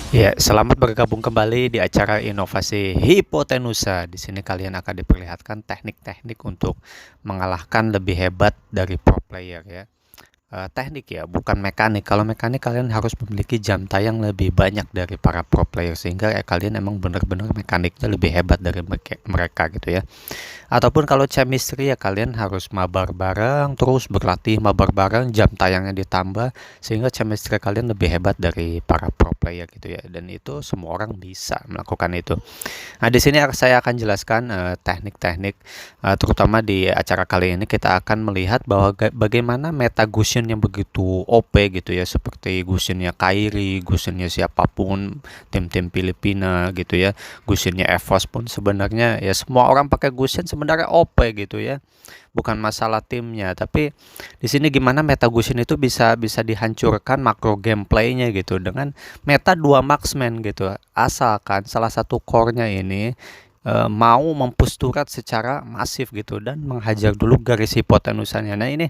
Ya, selamat bergabung kembali di acara Inovasi Hipotenusa. Di sini kalian akan diperlihatkan teknik-teknik untuk mengalahkan lebih hebat dari pro player ya. Teknik ya, bukan mekanik. Kalau mekanik kalian harus memiliki jam tayang lebih banyak dari para pro player sehingga kalian emang benar-benar mekaniknya lebih hebat dari mereka gitu ya. Ataupun kalau chemistry ya kalian harus mabar bareng, terus berlatih mabar bareng, jam tayangnya ditambah sehingga chemistry kalian lebih hebat dari para pro player gitu ya. Dan itu semua orang bisa melakukan itu. Nah, di sini saya akan jelaskan teknik-teknik terutama di acara kali ini kita akan melihat bahwa bagaimana meta Gusion yang begitu OP gitu ya, seperti Gusionnya Kairi, Gusionnya siapapun, tim-tim Filipina gitu ya, Gusionnya EVOS pun sebenarnya ya semua orang pakai Gusion sebenarnya OP gitu ya. Bukan masalah timnya, tapi di sini gimana meta Gusion itu bisa dihancurkan makro gameplaynya gitu dengan meta 2 marksman gitu. Asalkan salah satu core-nya ini mau mempush turret secara masif gitu dan menghajar dulu garis hipotenusanya. Nah, ini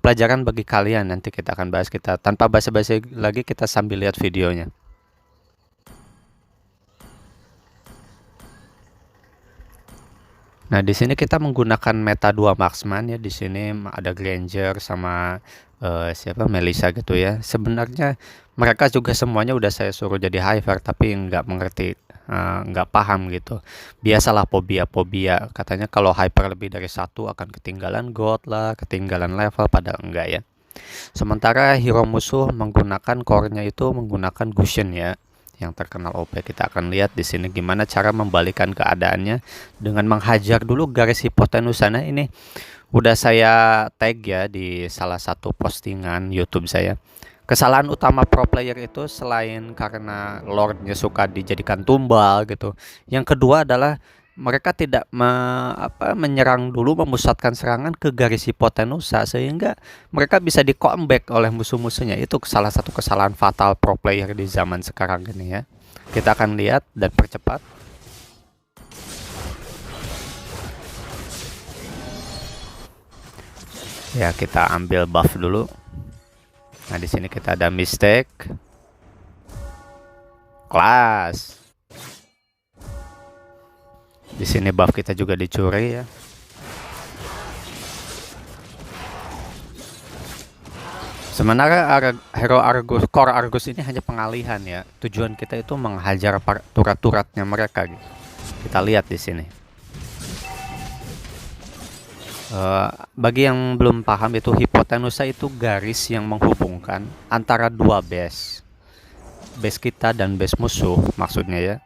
pelajaran bagi kalian, nanti kita akan bahas, kita tanpa basa-basi lagi kita sambil lihat videonya. Nah, di sini kita menggunakan meta 2 marksman ya. Di sini ada Granger sama siapa Melissa gitu ya. Sebenarnya mereka juga semuanya udah saya suruh jadi Hiver tapi nggak mengerti, nggak paham gitu. Biasalah fobia katanya kalau hyper lebih dari satu akan ketinggalan gold lah, ketinggalan level, padahal enggak ya. Sementara hero musuh menggunakan core-nya itu menggunakan Gusion ya, yang terkenal OP. Kita akan lihat di sini gimana cara membalikan keadaannya dengan menghajar dulu garis hipotenusa. Nah, ini udah saya tag ya di salah satu postingan YouTube saya. Kesalahan utama pro player itu selain karena lordnya suka dijadikan tumbal gitu, yang kedua adalah mereka tidak menyerang dulu, memusatkan serangan ke garis hipotenusa sehingga mereka bisa di comeback oleh musuh-musuhnya. Itu salah satu kesalahan fatal pro player di zaman sekarang ini ya. Kita akan lihat dan percepat. Ya, kita ambil buff dulu. Nah, di sini kita ada mistake. Kelas. Di sini buff kita juga dicuri ya. Sementara hero Argus, core Argus ini hanya pengalihan ya. Tujuan kita itu menghajar turret-turretnya mereka gitu. Kita lihat di sini. Bagi yang belum paham, itu hipotenusa itu garis yang menghubungkan antara dua base kita dan base musuh maksudnya ya,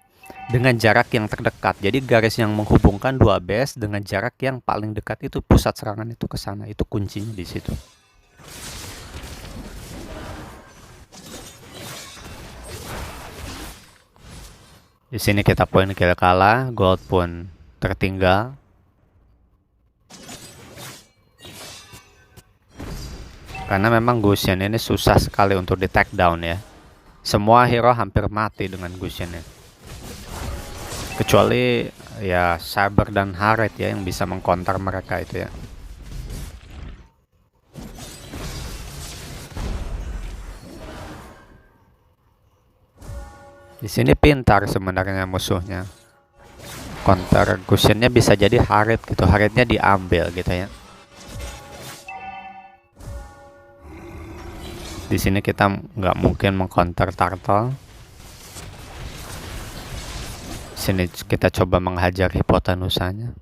dengan jarak yang terdekat. Jadi garis yang menghubungkan dua base dengan jarak yang paling dekat itu pusat serangan itu ke sana. Itu kuncinya di situ. Di sini kita poin kill kalah, gold pun tertinggal. Karena memang Gusion ini susah sekali untuk di take down ya. Semua hero hampir mati dengan Gusion ini. Kecuali ya Saber dan Haret ya yang bisa mengcounter mereka itu ya. Di sini pintar sebenarnya musuhnya. Counter Gusionnya bisa jadi Haret gitu. Haretnya diambil gitu ya. Di sini kita nggak mungkin mengcounter turtle. Sini kita coba menghajar hipotenusanya.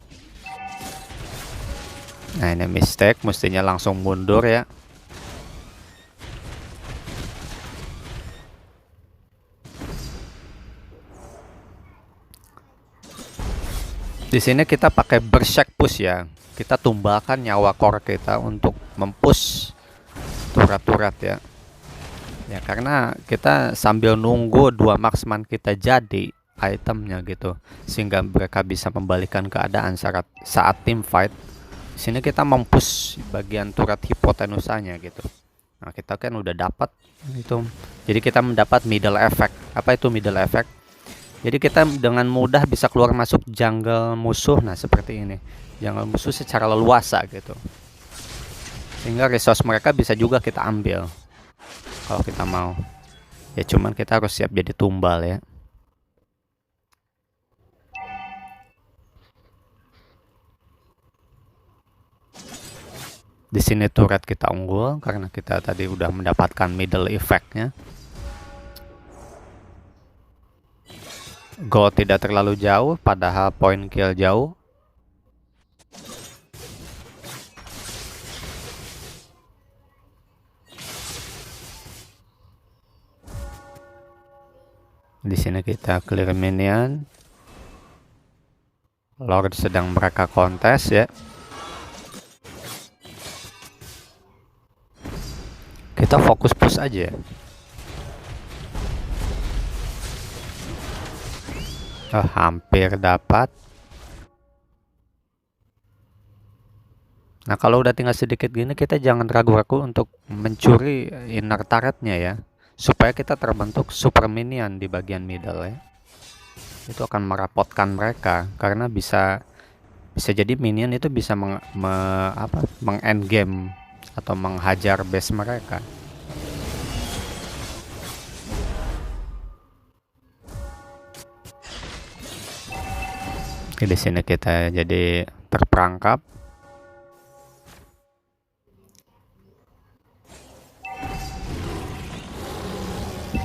Nah, ini mistake, mestinya langsung mundur ya. Di sini kita pakai berserk push ya. Kita tumbalkan nyawa core kita untuk mempush turret-turret ya. Ya karena kita sambil nunggu dua marksman kita jadi itemnya gitu, sehingga mereka bisa membalikan keadaan saat tim fight. Di sini kita mempush bagian turret hipotenusanya gitu. Nah, kita kan udah dapat itu. Jadi kita mendapat middle effect. Apa itu middle effect? Jadi kita dengan mudah bisa keluar masuk jungle musuh. Nah, seperti ini. Jungle musuh secara leluasa gitu. Sehingga resource mereka bisa juga kita ambil kalau kita mau. Ya cuman kita harus siap jadi tumbal ya. Di sini turret kita unggul karena kita tadi udah mendapatkan middle effect-nya. Goal tidak terlalu jauh, padahal point kill jauh. Di sini kita clear minion. Lord sedang mereka kontes ya. Kita fokus push aja. Oh, hampir dapat. Nah, kalau udah tinggal sedikit gini, kita jangan ragu-ragu untuk mencuri inner turretnya ya, supaya kita terbentuk super minion di bagian middle ya. Itu akan merapotkan mereka karena bisa jadi minion itu bisa meng-endgame atau menghajar base mereka. Oke, di sini kita jadi terperangkap.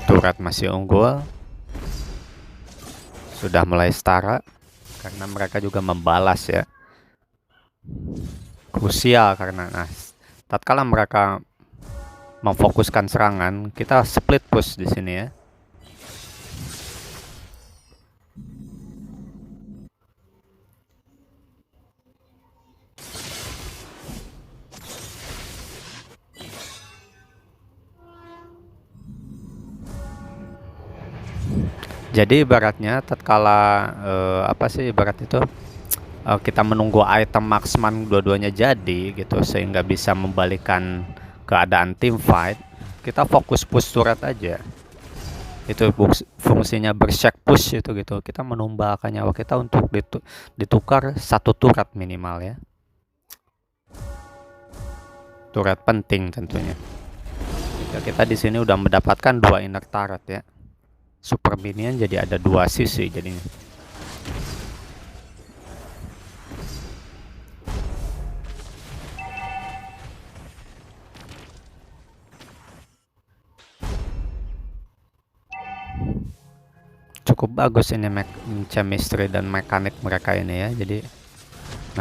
Turret masih unggul. Sudah mulai setara karena mereka juga membalas ya. Krusial karena tatkala mereka memfokuskan serangan, kita split push di sini ya. Jadi ibaratnya tatkala apa sih ibarat itu kita menunggu item marksman dua-duanya jadi gitu sehingga bisa membalikkan keadaan tim fight, kita fokus push turret aja. Itu fungsinya bershake push itu gitu. Kita menumbalkan nyawa kita untuk ditukar satu turret minimal ya. Turret penting tentunya. Ya, kita di sini udah mendapatkan 2 inner turret ya. Super minion jadi ada 2 sisi jadinya. Cukup bagus ini chemistry dan mekanik mereka ini ya. Jadi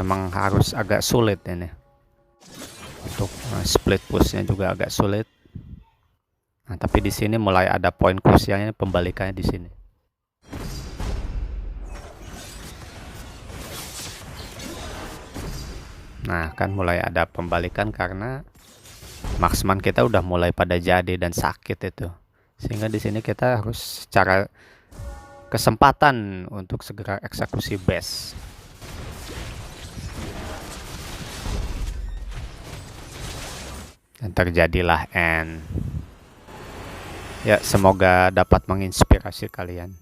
memang harus agak sulit ini. Untuk split pushnya juga agak sulit. Nah, tapi di sini mulai ada poin krusialnya, pembalikannya di sini. Nah, kan mulai ada pembalikan karena marksman kita udah mulai pada jadi dan sakit itu. Sehingga di sini kita harus secara kesempatan untuk segera eksekusi base. Dan terjadilah end. Ya, semoga dapat menginspirasi kalian.